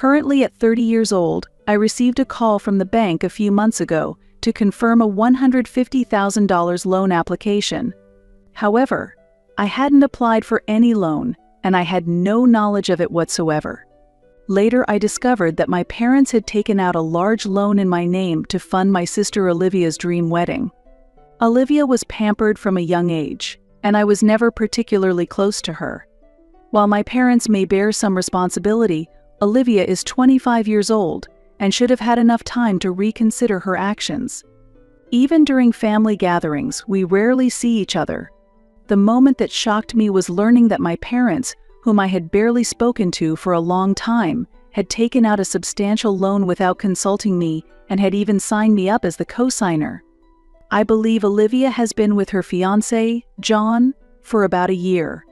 Currently at 30 years old, I received a call from the bank a few months ago to confirm a $150,000 loan application. However, I hadn't applied for any loan, and I had no knowledge of it whatsoever. Later, I discovered that my parents had taken out a large loan in my name to fund my sister Olivia's dream wedding. Olivia was pampered from a young age, and I was never particularly close to her. While my parents may bear some responsibility, Olivia is 25 years old and should have had enough time to reconsider her actions. Even during family gatherings, we rarely see each other. The moment that shocked me was learning that my parents, whom I had barely spoken to for a long time, had taken out a substantial loan without consulting me and had even signed me up as the co-signer. I believe Olivia has been with her fiancé, John, for about a year.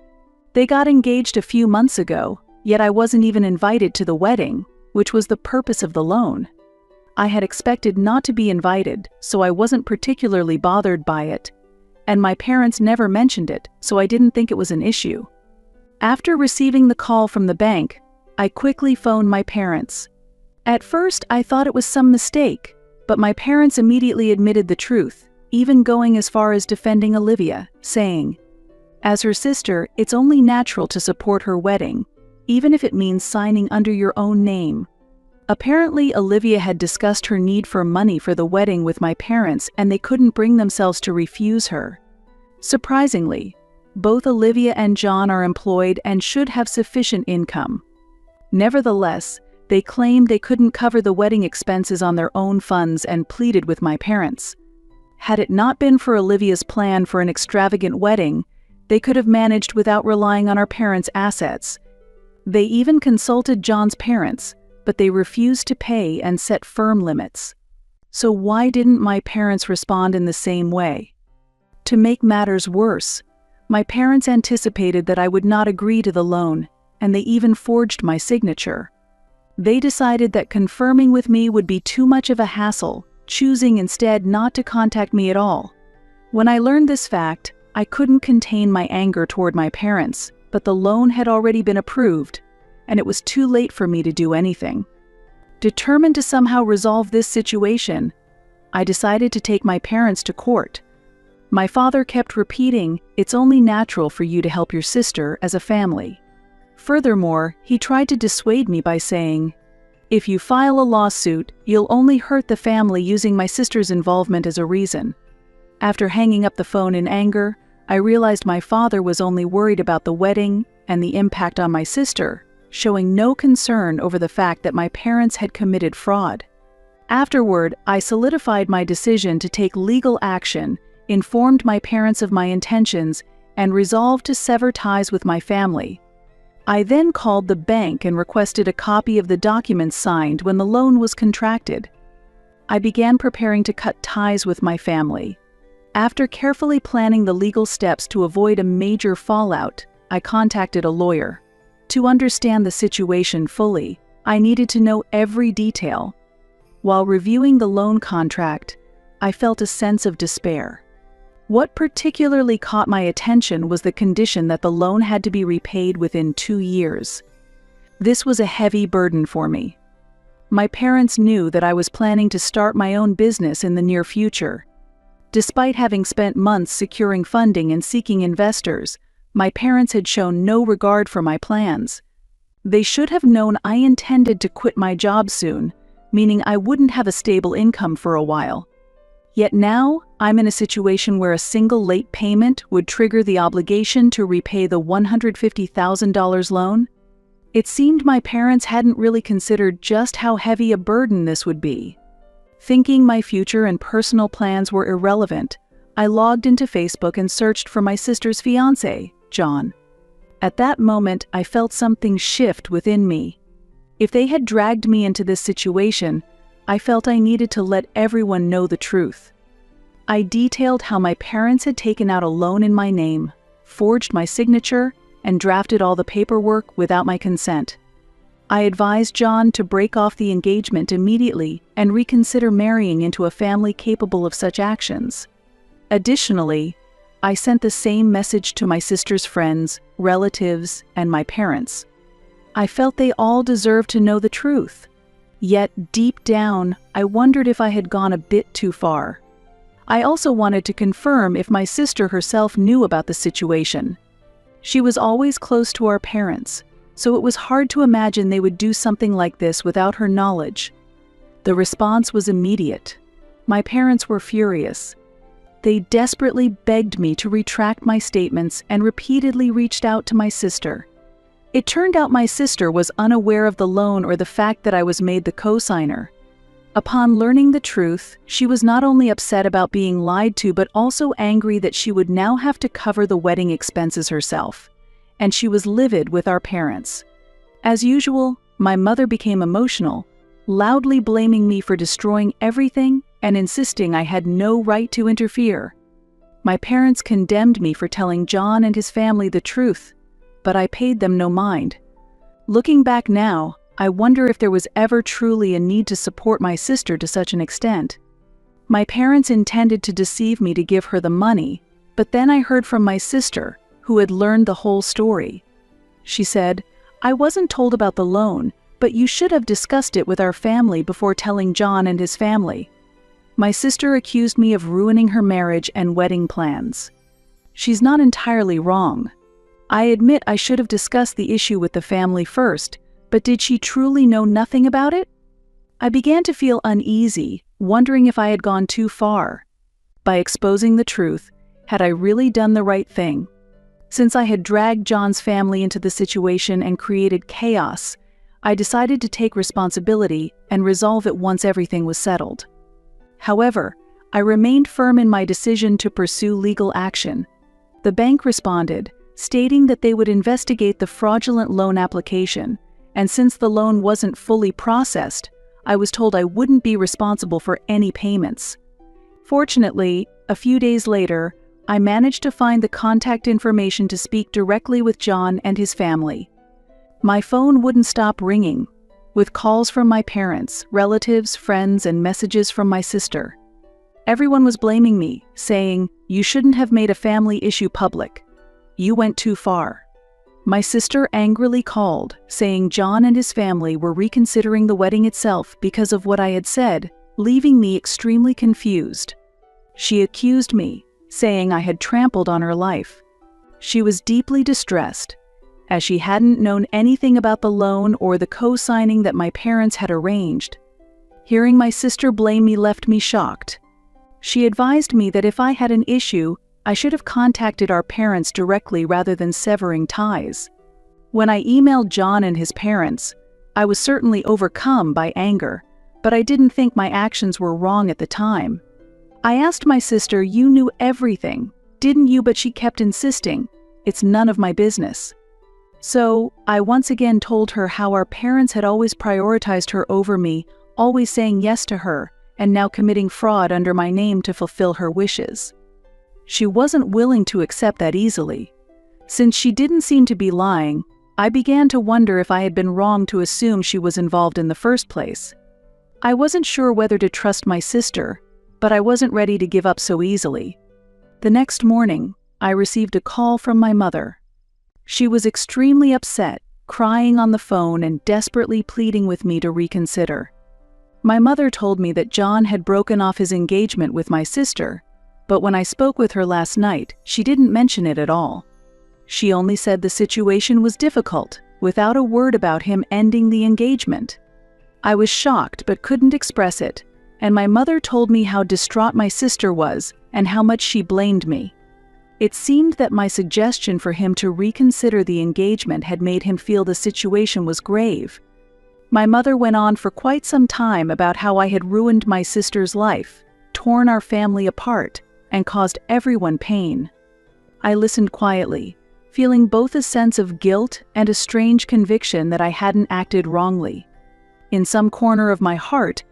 They got engaged a few months ago, yet I wasn't even invited to the wedding, which was the purpose of the loan. I had expected not to be invited, so I wasn't particularly bothered by it, and my parents never mentioned it, so I didn't think it was an issue. After receiving the call from the bank, I quickly phoned my parents. At first, I thought it was some mistake, but my parents immediately admitted the truth, even going as far as defending Olivia, saying, "As her sister, it's only natural to support her wedding, even if it means signing under your own name." Apparently, Olivia had discussed her need for money for the wedding with my parents, and they couldn't bring themselves to refuse her. Surprisingly, both Olivia and John are employed and should have sufficient income. Nevertheless, they claimed they couldn't cover the wedding expenses on their own funds and pleaded with my parents. Had it not been for Olivia's plan for an extravagant wedding, they could have managed without relying on our parents' assets. They even consulted John's parents, but they refused to pay and set firm limits. So why didn't my parents respond in the same way? To make matters worse, my parents anticipated that I would not agree to the loan, and they even forged my signature. They decided that confirming with me would be too much of a hassle, choosing instead not to contact me at all. When I learned this fact, I couldn't contain my anger toward my parents, but the loan had already been approved, and it was too late for me to do anything. Determined to somehow resolve this situation, I decided to take my parents to court. My father kept repeating, "It's only natural for you to help your sister as a family." Furthermore, he tried to dissuade me by saying, "If you file a lawsuit, you'll only hurt the family using my sister's involvement as a reason." After hanging up the phone in anger, I realized my father was only worried about the wedding and the impact on my sister, showing no concern over the fact that my parents had committed fraud. Afterward, I solidified my decision to take legal action, informed my parents of my intentions, and resolved to sever ties with my family. I then called the bank and requested a copy of the documents signed when the loan was contracted. I began preparing to cut ties with my family. After carefully planning the legal steps to avoid a major fallout, I contacted a lawyer. To understand the situation fully, I needed to know every detail. While reviewing the loan contract, I felt a sense of despair. What particularly caught my attention was the condition that the loan had to be repaid within 2 years. This was a heavy burden for me. My parents knew that I was planning to start my own business in the near future. Despite having spent months securing funding and seeking investors, my parents had shown no regard for my plans. They should have known I intended to quit my job soon, meaning I wouldn't have a stable income for a while. Yet now, I'm in a situation where a single late payment would trigger the obligation to repay the $150,000 loan. It seemed my parents hadn't really considered just how heavy a burden this would be. Thinking my future and personal plans were irrelevant, I logged into Facebook and searched for my sister's fiancé, John. At that moment, I felt something shift within me. If they had dragged me into this situation, I felt I needed to let everyone know the truth. I detailed how my parents had taken out a loan in my name, forged my signature, and drafted all the paperwork without my consent. I advised John to break off the engagement immediately and reconsider marrying into a family capable of such actions. Additionally, I sent the same message to my sister's friends, relatives, and my parents. I felt they all deserved to know the truth. Yet, deep down, I wondered if I had gone a bit too far. I also wanted to confirm if my sister herself knew about the situation. She was always close to our parents, so it was hard to imagine they would do something like this without her knowledge. The response was immediate. My parents were furious. They desperately begged me to retract my statements and repeatedly reached out to my sister. It turned out my sister was unaware of the loan or the fact that I was made the co-signer. Upon learning the truth, she was not only upset about being lied to but also angry that she would now have to cover the wedding expenses herself. And she was livid with our parents. As usual, my mother became emotional, loudly blaming me for destroying everything and insisting I had no right to interfere. My parents condemned me for telling John and his family the truth, but I paid them no mind. Looking back now, I wonder if there was ever truly a need to support my sister to such an extent. My parents intended to deceive me to give her the money, but then I heard from my sister, who had learned the whole story. She said, "I wasn't told about the loan, but you should have discussed it with our family before telling John and his family." My sister accused me of ruining her marriage and wedding plans. She's not entirely wrong. I admit I should have discussed the issue with the family first, but did she truly know nothing about it? I began to feel uneasy, wondering if I had gone too far. By exposing the truth, had I really done the right thing? Since I had dragged John's family into the situation and created chaos, I decided to take responsibility and resolve it once everything was settled. However, I remained firm in my decision to pursue legal action. The bank responded, stating that they would investigate the fraudulent loan application, and since the loan wasn't fully processed, I was told I wouldn't be responsible for any payments. Fortunately, a few days later, I managed to find the contact information to speak directly with John and his family. My phone wouldn't stop ringing, with calls from my parents, relatives, friends, and messages from my sister. Everyone was blaming me, saying, "You shouldn't have made a family issue public. You went too far." My sister angrily called, saying John and his family were reconsidering the wedding itself because of what I had said, leaving me extremely confused. She accused me, saying I had trampled on her life. She was deeply distressed, as she hadn't known anything about the loan or the co-signing that my parents had arranged. Hearing my sister blame me left me shocked. She advised me that if I had an issue, I should have contacted our parents directly rather than severing ties. When I emailed John and his parents, I was certainly overcome by anger, but I didn't think my actions were wrong at the time. I asked my sister, "You knew everything, didn't you?" But she kept insisting, "It's none of my business." So, I once again told her how our parents had always prioritized her over me, always saying yes to her, and now committing fraud under my name to fulfill her wishes. She wasn't willing to accept that easily. Since she didn't seem to be lying, I began to wonder if I had been wrong to assume she was involved in the first place. I wasn't sure whether to trust my sister, but I wasn't ready to give up so easily. The next morning, I received a call from my mother. She was extremely upset, crying on the phone and desperately pleading with me to reconsider. My mother told me that John had broken off his engagement with my sister, but when I spoke with her last night, she didn't mention it at all. She only said the situation was difficult, without a word about him ending the engagement. I was shocked but couldn't express it, and my mother told me how distraught my sister was and how much she blamed me. It seemed that my suggestion for him to reconsider the engagement had made him feel the situation was grave. My mother went on for quite some time about how I had ruined my sister's life, torn our family apart, and caused everyone pain. I listened quietly, feeling both a sense of guilt and a strange conviction that I hadn't acted wrongly. In some corner of my heart,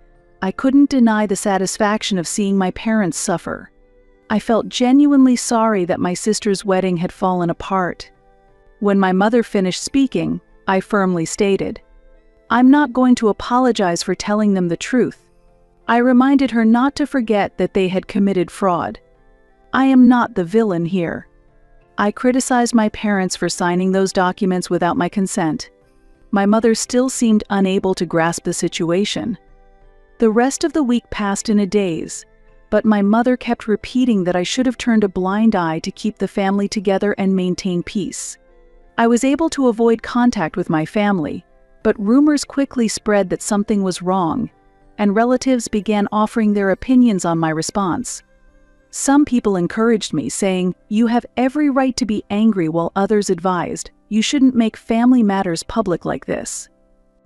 I couldn't deny the satisfaction of seeing my parents suffer. I felt genuinely sorry that my sister's wedding had fallen apart. When my mother finished speaking, I firmly stated, "I'm not going to apologize for telling them the truth." I reminded her not to forget that they had committed fraud. I am not the villain here. I criticized my parents for signing those documents without my consent. My mother still seemed unable to grasp the situation. The rest of the week passed in a daze, but my mother kept repeating that I should have turned a blind eye to keep the family together and maintain peace. I was able to avoid contact with my family, but rumors quickly spread that something was wrong, and relatives began offering their opinions on my response. Some people encouraged me, saying, "You have every right to be angry," while others advised, "You shouldn't make family matters public like this."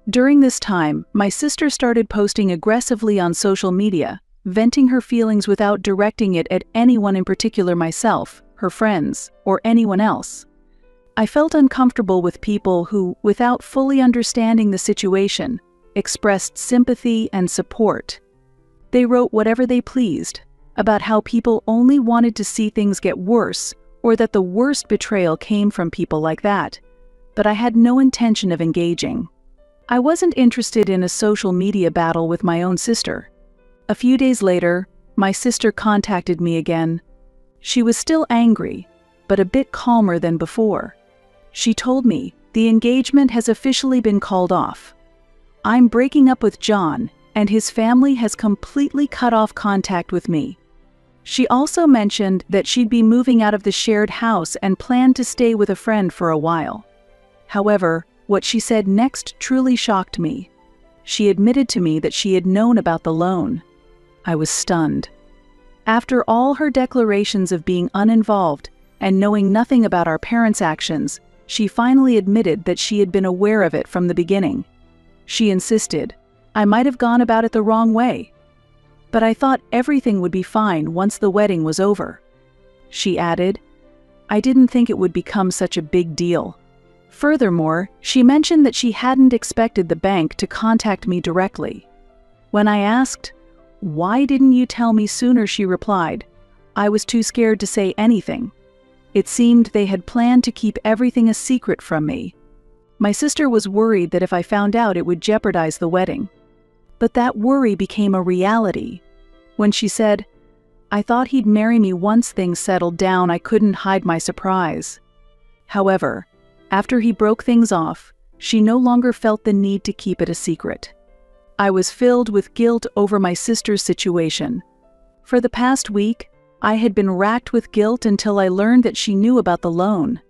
During this time, my sister started posting aggressively on social media, venting her feelings without directing it at anyone in particular, myself, her friends, or anyone else. I felt uncomfortable with people who, without fully understanding the situation, expressed sympathy and support. They wrote whatever they pleased about how people only wanted to see things get worse, or that the worst betrayal came from people like that. But I had no intention of engaging. I wasn't interested in a social media battle with my own sister. A few days later, my sister contacted me again. She was still angry, but a bit calmer than before. She told me, "The engagement has officially been called off. I'm breaking up with John, and his family has completely cut off contact with me." She also mentioned that she'd be moving out of the shared house and planned to stay with a friend for a while. However, what she said next truly shocked me. She admitted to me that she had known about the loan. I was stunned. After all her declarations of being uninvolved and knowing nothing about our parents' actions, she finally admitted that she had been aware of it from the beginning. She insisted, "I might have gone about it the wrong way, but I thought everything would be fine once the wedding was over." She added, "I didn't think it would become such a big deal." Furthermore, she mentioned that she hadn't expected the bank to contact me directly. When I asked, "Why didn't you tell me sooner?" she replied, "I was too scared to say anything." It seemed they had planned to keep everything a secret from me. My sister was worried that if I found out it would jeopardize the wedding. But that worry became a reality. When she said, "I thought he'd marry me once things settled down," I couldn't hide my surprise. However, after he broke things off, she no longer felt the need to keep it a secret. I was filled with guilt over my sister's situation. For the past week, I had been racked with guilt until I learned that she knew about the loan.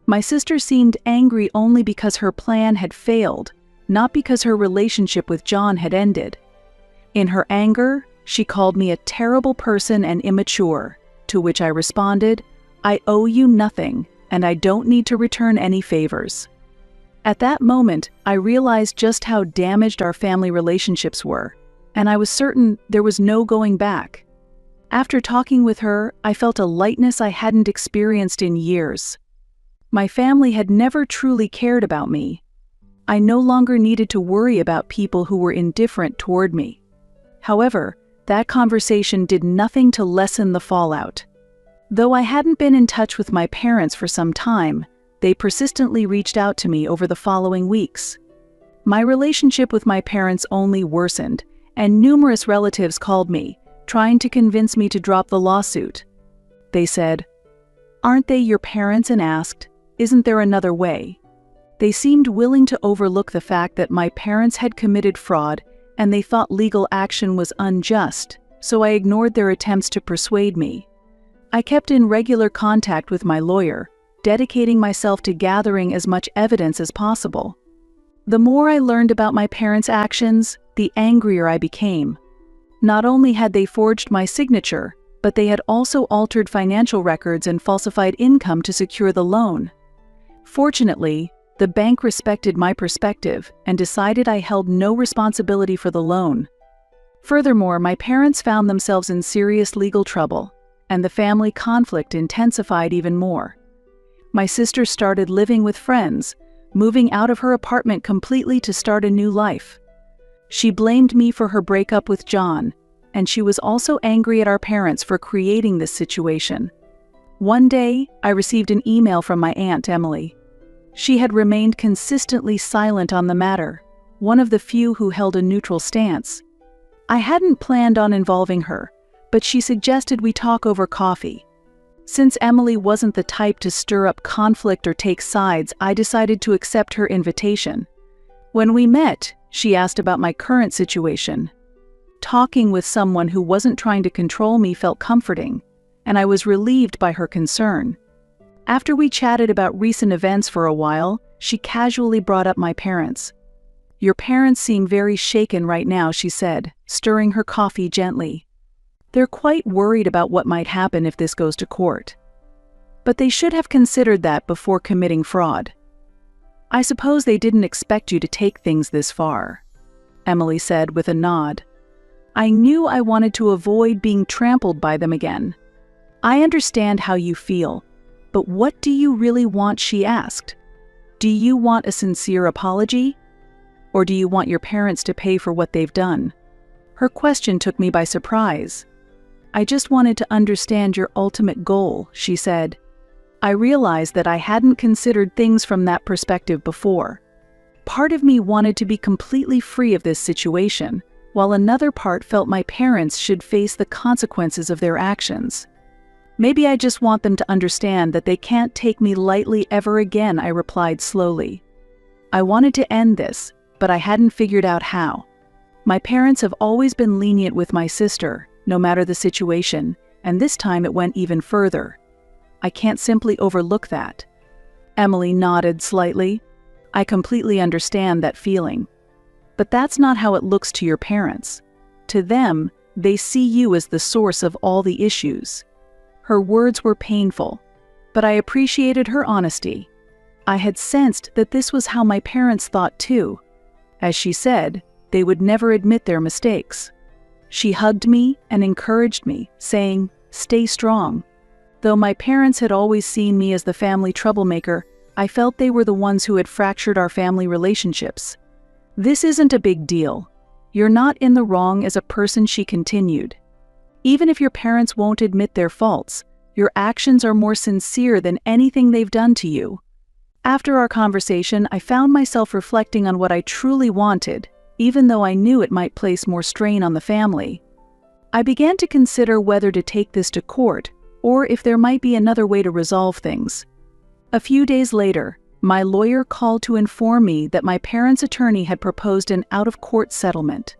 My sister seemed angry only because her plan had failed, not because her relationship with John had ended. In her anger, she called me a terrible person and immature, to which I responded, "I owe you nothing, and I don't need to return any favors." At that moment, I realized just how damaged our family relationships were, and I was certain there was no going back. After talking with her, I felt a lightness I hadn't experienced in years. My family had never truly cared about me. I no longer needed to worry about people who were indifferent toward me. However, that conversation did nothing to lessen the fallout. Though I hadn't been in touch with my parents for some time, they persistently reached out to me over the following weeks. My relationship with my parents only worsened, and numerous relatives called me, trying to convince me to drop the lawsuit. They said, "Aren't they your parents?" and asked, "Isn't there another way?" They seemed willing to overlook the fact that my parents had committed fraud and they thought legal action was unjust, so I ignored their attempts to persuade me. I kept in regular contact with my lawyer, dedicating myself to gathering as much evidence as possible. The more I learned about my parents' actions, the angrier I became. Not only had they forged my signature, but they had also altered financial records and falsified income to secure the loan. Fortunately, the bank respected my perspective and decided I held no responsibility for the loan. Furthermore, my parents found themselves in serious legal trouble, and the family conflict intensified even more. My sister started living with friends, moving out of her apartment completely to start a new life. She blamed me for her breakup with John, and she was also angry at our parents for creating this situation. One day, I received an email from my aunt Emily. She had remained consistently silent on the matter, one of the few who held a neutral stance. I hadn't planned on involving her, but she suggested we talk over coffee. Since Emily wasn't the type to stir up conflict or take sides, I decided to accept her invitation. When we met, she asked about my current situation. Talking with someone who wasn't trying to control me felt comforting, and I was relieved by her concern. After we chatted about recent events for a while, she casually brought up my parents. "Your parents seem very shaken right now," she said, stirring her coffee gently. "They're quite worried about what might happen if this goes to court. But they should have considered that before committing fraud. I suppose they didn't expect you to take things this far," Emily said with a nod. I knew I wanted to avoid being trampled by them again. "I understand how you feel, but what do you really want?" she asked. "Do you want a sincere apology? Or do you want your parents to pay for what they've done?" Her question took me by surprise. "I just wanted to understand your ultimate goal," she said. I realized that I hadn't considered things from that perspective before. Part of me wanted to be completely free of this situation, while another part felt my parents should face the consequences of their actions. "Maybe I just want them to understand that they can't take me lightly ever again," I replied slowly. I wanted to end this, but I hadn't figured out how. My parents have always been lenient with my sister, no matter the situation, and this time it went even further. I can't simply overlook that. Emily nodded slightly. "I completely understand that feeling. But that's not how it looks to your parents. To them, they see you as the source of all the issues." Her words were painful, but I appreciated her honesty. I had sensed that this was how my parents thought too. As she said, they would never admit their mistakes. She hugged me and encouraged me, saying, "Stay strong." Though my parents had always seen me as the family troublemaker, I felt they were the ones who had fractured our family relationships. "This isn't a big deal. You're not in the wrong as a person," she continued. "Even if your parents won't admit their faults, your actions are more sincere than anything they've done to you." After our conversation, I found myself reflecting on what I truly wanted, even though I knew it might place more strain on the family. I began to consider whether to take this to court, or if there might be another way to resolve things. A few days later, my lawyer called to inform me that my parents' attorney had proposed an out-of-court settlement.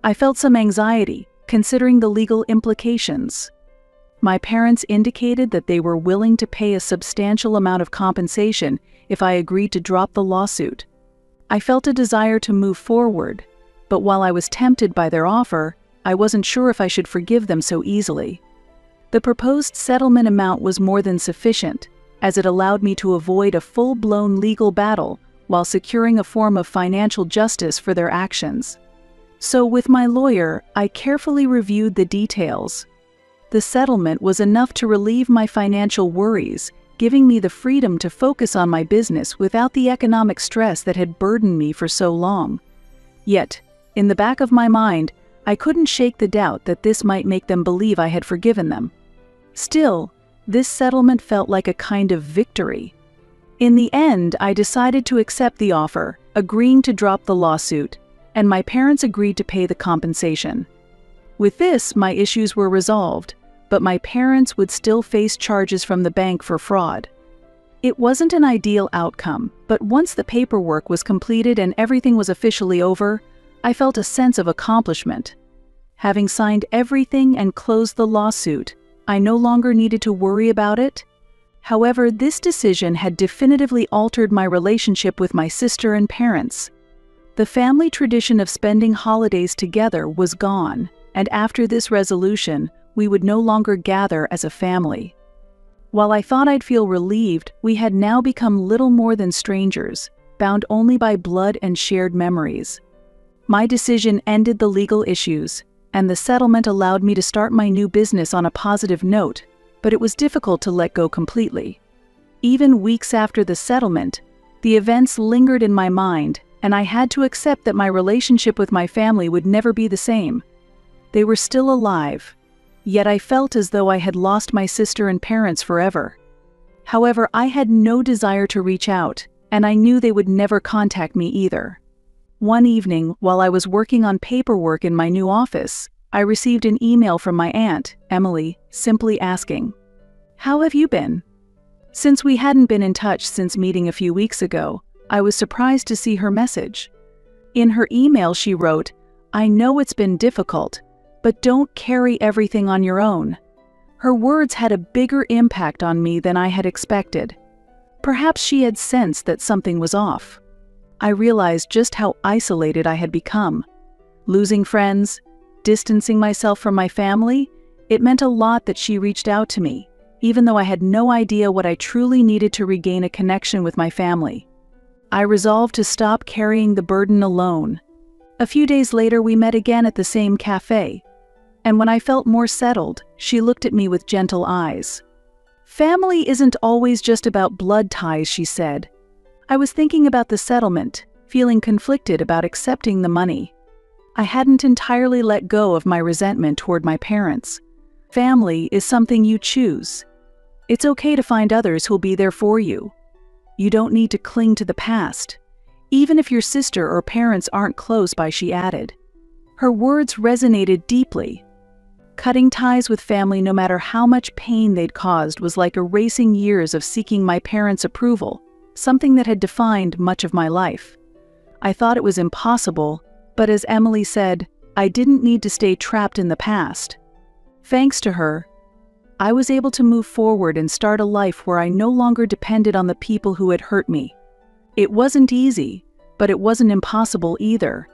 I felt some anxiety, considering the legal implications. My parents indicated that they were willing to pay a substantial amount of compensation if I agreed to drop the lawsuit. I felt a desire to move forward, but while I was tempted by their offer, I wasn't sure if I should forgive them so easily. The proposed settlement amount was more than sufficient, as it allowed me to avoid a full-blown legal battle while securing a form of financial justice for their actions. So with my lawyer, I carefully reviewed the details. The settlement was enough to relieve my financial worries, giving me the freedom to focus on my business without the economic stress that had burdened me for so long. Yet, in the back of my mind, I couldn't shake the doubt that this might make them believe I had forgiven them. Still, this settlement felt like a kind of victory. In the end, I decided to accept the offer, agreeing to drop the lawsuit, and my parents agreed to pay the compensation. With this, my issues were resolved, but my parents would still face charges from the bank for fraud. It wasn't an ideal outcome, but once the paperwork was completed and everything was officially over, I felt a sense of accomplishment. Having signed everything and closed the lawsuit, I no longer needed to worry about it. However, this decision had definitively altered my relationship with my sister and parents. The family tradition of spending holidays together was gone, and after this resolution, we would no longer gather as a family. While I thought I'd feel relieved, we had now become little more than strangers, bound only by blood and shared memories. My decision ended the legal issues, and the settlement allowed me to start my new business on a positive note, but it was difficult to let go completely. Even weeks after the settlement, the events lingered in my mind, and I had to accept that my relationship with my family would never be the same. They were still alive, yet I felt as though I had lost my sister and parents forever. However, I had no desire to reach out, and I knew they would never contact me either. One evening, while I was working on paperwork in my new office, I received an email from my aunt, Emily, simply asking, "How have you been?" Since we hadn't been in touch since meeting a few weeks ago, I was surprised to see her message. In her email, she wrote, "I know it's been difficult, but don't carry everything on your own." Her words had a bigger impact on me than I had expected. Perhaps she had sensed that something was off. I realized just how isolated I had become. Losing friends, distancing myself from my family, it meant a lot that she reached out to me, even though I had no idea what I truly needed to regain a connection with my family. I resolved to stop carrying the burden alone. A few days later, we met again at the same cafe, and when I felt more settled, she looked at me with gentle eyes. "Family isn't always just about blood ties," she said. I was thinking about the settlement, feeling conflicted about accepting the money. I hadn't entirely let go of my resentment toward my parents. Family is something you choose. It's okay to find others who'll be there for you. You don't need to cling to the past, even if your sister or parents aren't close by, she added. Her words resonated deeply. Cutting ties with family, no matter how much pain they'd caused, was like erasing years of seeking my parents' approval, something that had defined much of my life. I thought it was impossible, but as Emily said, I didn't need to stay trapped in the past. Thanks to her, I was able to move forward and start a life where I no longer depended on the people who had hurt me. It wasn't easy, but it wasn't impossible either.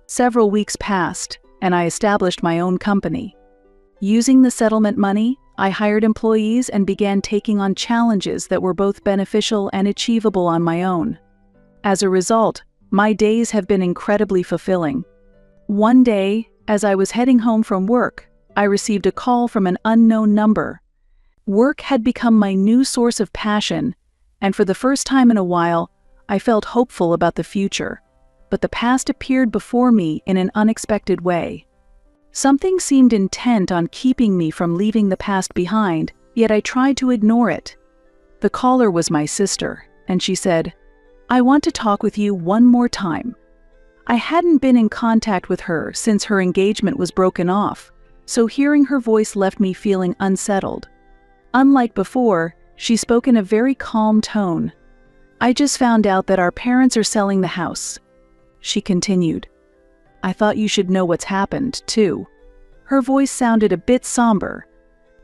Several weeks passed, and I established my own company. Using the settlement money, I hired employees and began taking on challenges that were both beneficial and achievable on my own. As a result, my days have been incredibly fulfilling. One day, as I was heading home from work, I received a call from an unknown number. Work had become my new source of passion, and for the first time in a while, I felt hopeful about the future. But the past appeared before me in an unexpected way. Something seemed intent on keeping me from leaving the past behind, yet I tried to ignore it. The caller was my sister, and she said, "I want to talk with you one more time." I hadn't been in contact with her since her engagement was broken off, so hearing her voice left me feeling unsettled. Unlike before, she spoke in a very calm tone. "I just found out that our parents are selling the house," she continued. "I thought you should know what's happened, too." Her voice sounded a bit somber.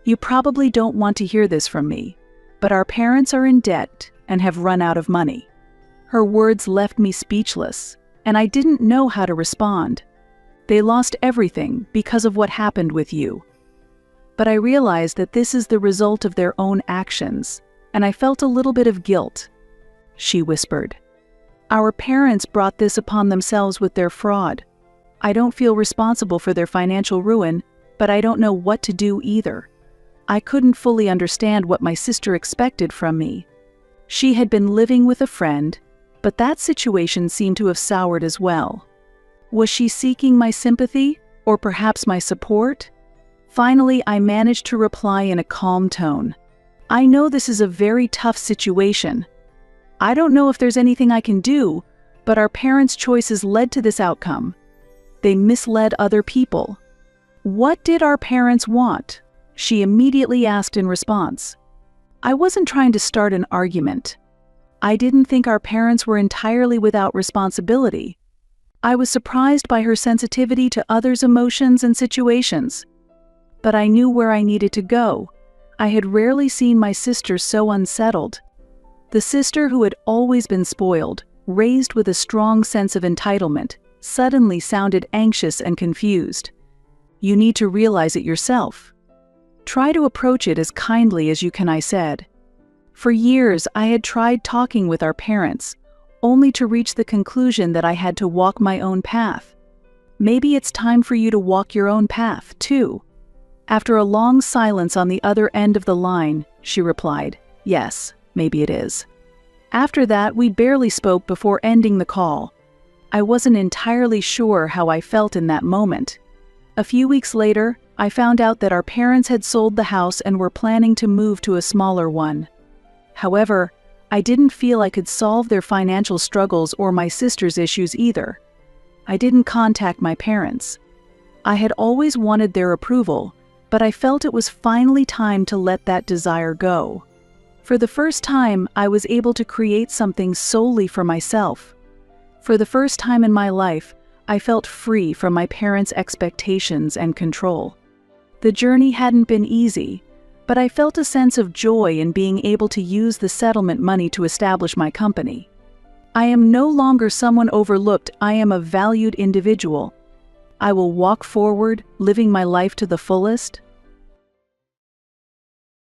"You probably don't want to hear this from me, but our parents are in debt and have run out of money." Her words left me speechless, and I didn't know how to respond. They lost everything because of what happened with you. But I realized that this is the result of their own actions, and I felt a little bit of guilt. She whispered, "Our parents brought this upon themselves with their fraud. I don't feel responsible for their financial ruin, but I don't know what to do either." I couldn't fully understand what my sister expected from me. She had been living with a friend, but that situation seemed to have soured as well. Was she seeking my sympathy, or perhaps my support? Finally, I managed to reply in a calm tone. "I know this is a very tough situation. I don't know if there's anything I can do, but our parents' choices led to this outcome. They misled other people." "What did our parents want?" she immediately asked in response. I wasn't trying to start an argument. I didn't think our parents were entirely without responsibility. I was surprised by her sensitivity to others' emotions and situations. But I knew where I needed to go. I had rarely seen my sister so unsettled. The sister who had always been spoiled, raised with a strong sense of entitlement, suddenly sounded anxious and confused. "You need to realize it yourself. Try to approach it as kindly as you can," I said. For years, I had tried talking with our parents, only to reach the conclusion that I had to walk my own path. "Maybe it's time for you to walk your own path, too." After a long silence on the other end of the line, she replied, "Yes, maybe it is." After that, we barely spoke before ending the call. I wasn't entirely sure how I felt in that moment. A few weeks later, I found out that our parents had sold the house and were planning to move to a smaller one. However, I didn't feel I could solve their financial struggles or my sister's issues either. I didn't contact my parents. I had always wanted their approval, but I felt it was finally time to let that desire go. For the first time, I was able to create something solely for myself. For the first time in my life, I felt free from my parents' expectations and control. The journey hadn't been easy, but I felt a sense of joy in being able to use the settlement money to establish my company. I am no longer someone overlooked, I am a valued individual. I will walk forward, living my life to the fullest,